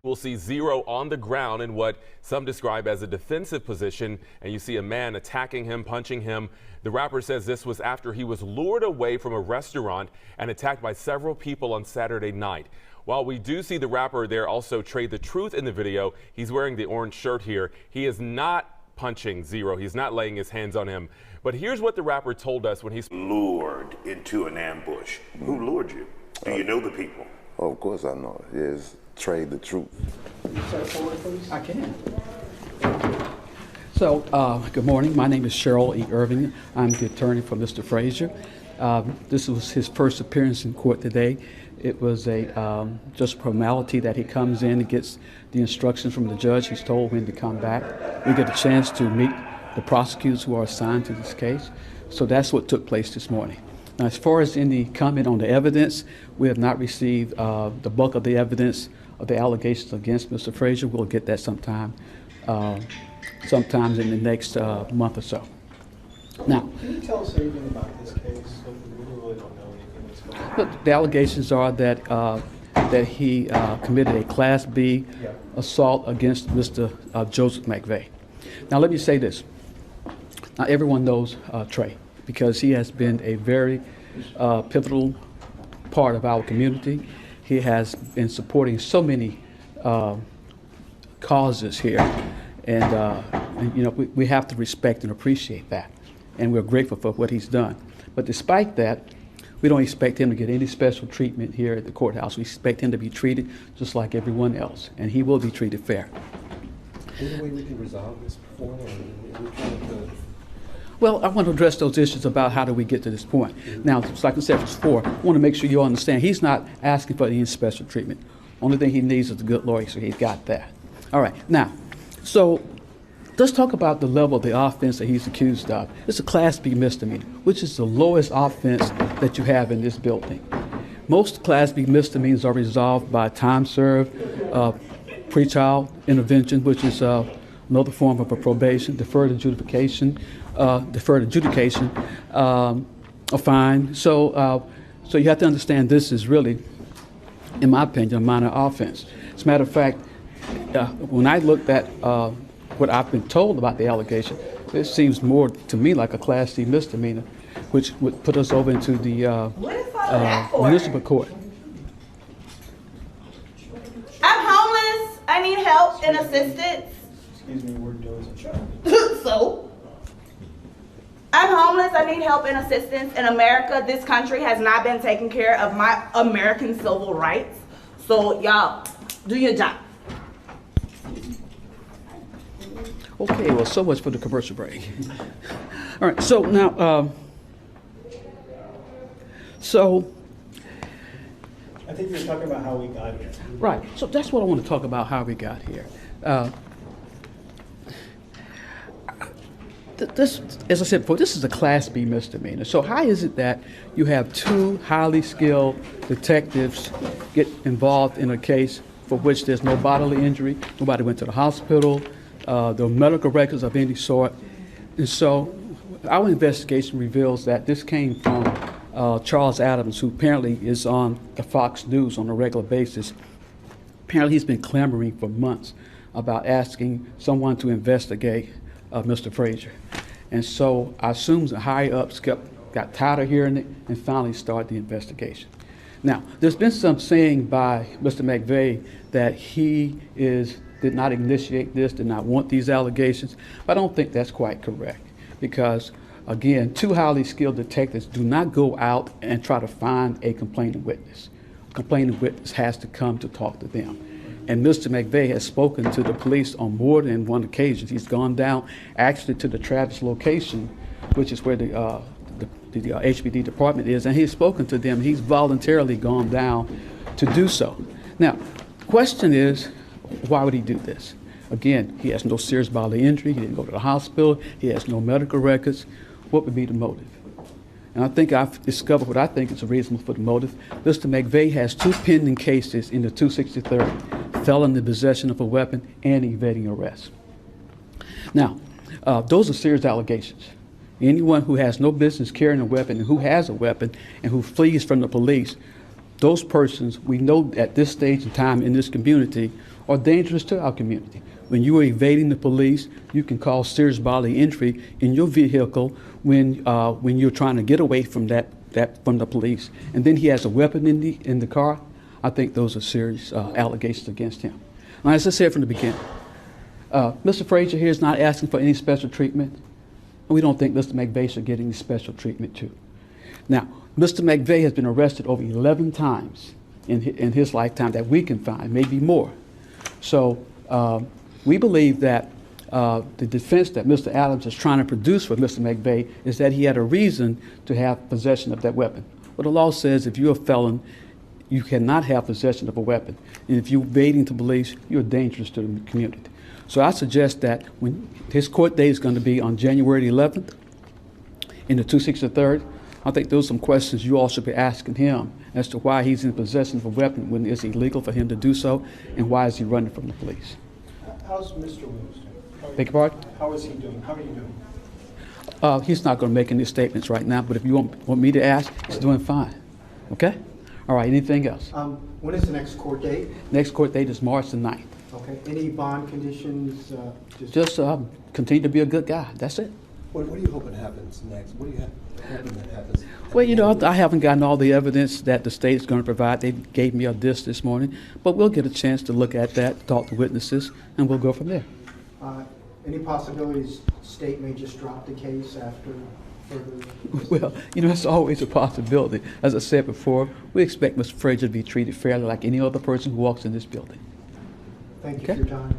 We'll see Zero on the ground in what some describe as a defensive position, and you see a man attacking him, punching him. The rapper says this was after he was lured away from a restaurant and attacked by several people on Saturday night. While we do see the rapper there also Trae the Truth in the video, he's wearing the orange shirt here. He is not punching Zero. He's not laying his hands on him. But here's what the rapper told us when he's lured into an ambush. Who lured you? Do you know the people? Oh, of course I know it. It's Trae the Truth. I can. So, good morning. My name is Cheryl E. Irving. I'm the attorney for Mr. Frazier. This was his first appearance in court today. It was a just formality that he comes in and gets the instructions from the judge. He's told when to come back. We get a chance to meet the prosecutors who are assigned to this case. So that's what took place this morning. Now, as far as any comment on the evidence, we have not received the bulk of the evidence of the allegations against Mr. Frazier. We'll get that sometime in the next month or so. Now, can you tell us anything about this case? We really don't know anything that's going on. Look, the allegations are that that he committed a Class B assault against Mr. Joseph McVeigh. Now, let me say this. Now, everyone knows Trae because he has been a very pivotal part of our community. He has been supporting so many causes here, and you know we have to respect and appreciate that, and we're grateful for what he's done. But despite that, we don't expect him to get any special treatment here at the courthouse. We expect him to be treated just like everyone else, and he will be treated fair. Is there a way we can resolve this before, or are we trying to? Well, I want to address those issues about how do we get to this point. Now, just like I said before, I want to make sure you understand he's not asking for any special treatment. Only thing he needs is a good lawyer, so he's got that. All right, now, so let's talk about the level of the offense that he's accused of. It's a Class B misdemeanor, which is the lowest offense that you have in this building. Most Class B misdemeanors are resolved by time served, pretrial intervention, which is another form of a probation, deferred adjudication, a fine. So you have to understand this is really, in my opinion, a minor offense. As a matter of fact, when I looked at what I've been told about the allegation, it seems more to me like a Class C misdemeanor, which would put us over into the municipal court. I'm homeless. I need help and assistance. Excuse me, we're doing some So? I'm homeless. I need help and assistance. In America, this country has not been taking care of my American civil rights. So, y'all, do your job. Okay, well, so much for the commercial break. All right, so now, I think you're talking about how we got here. right, so that's what I want to talk about, how we got here. This, as I said before, this is a Class B misdemeanor. So how is it that you have two highly skilled detectives get involved in a case for which there's no bodily injury, nobody went to the hospital, no medical records of any sort? And so our investigation reveals that this came from Charles Adams, who apparently is on the Fox News on a regular basis. Apparently he's been clamoring for months about asking someone to investigate Mr. Frazier. And so I assume the higher ups got tired of hearing it and finally started the investigation. Now, there's been some saying by Mr. McVeigh that he did not initiate this, did not want these allegations, but I don't think that's quite correct because, again, two highly skilled detectives do not go out and try to find a complaining witness. A complaining witness has to come to talk to them. And Mr. McVeigh has spoken to the police on more than one occasion. He's gone down actually to the Travis location, which is where the HPD department is, and he's spoken to them. He's voluntarily gone down to do so. Now, the question is, why would he do this? Again, he has no serious bodily injury. He didn't go to the hospital. He has no medical records. What would be the motive? And I think I've discovered what I think is reasonable for the motive. Mr. McVeigh has two pending cases in the 263rd, felon in possession of a weapon and evading arrest. Now, those are serious allegations. Anyone who has no business carrying a weapon and who has a weapon and who flees from the police those persons we know at this stage in time in this community are dangerous to our community. When you are evading the police, you can cause serious bodily injury in your vehicle when you're trying to get away from from the police. And then he has a weapon in the car. I think those are serious allegations against him. And as I said from the beginning, Mr. Frazier here is not asking for any special treatment. And we don't think Mr. McVeigh should get any special treatment too. Now, Mr. McVeigh has been arrested over 11 times in his lifetime that we can find, maybe more. So we believe that the defense that Mr. Adams is trying to produce for Mr. McVeigh is that he had a reason to have possession of that weapon. But the law says if you're a felon, you cannot have possession of a weapon. And if you're evading the police, you're dangerous to the community. So I suggest that when his court date is going to be on January 11th in the 263rd, I think those are some questions you all should be asking him as to why he's in possession of a weapon when it's illegal for him to do so, and why is he running from the police. How's Mr. Williams doing? Beg your pardon? How is he doing? How are you doing? He's not going to make any statements right now, but if you want me to ask, he's doing fine. Okay? All right, anything else? When is the next court date? Next court date is March the 9th. Okay. Any bond conditions? Just continue to be a good guy. That's it. What are you hoping happens next? What are you hoping that happens? Well, you know, I haven't gotten all the evidence that the state is going to provide. They gave me a disc this morning, but we'll get a chance to look at that, talk to witnesses, and we'll go from there. Any possibilities state may just drop the case after further? Well, you know, that's always a possibility. As I said before, we expect Mr. Frazier to be treated fairly like any other person who walks in this building. Thank you Okay? for your time.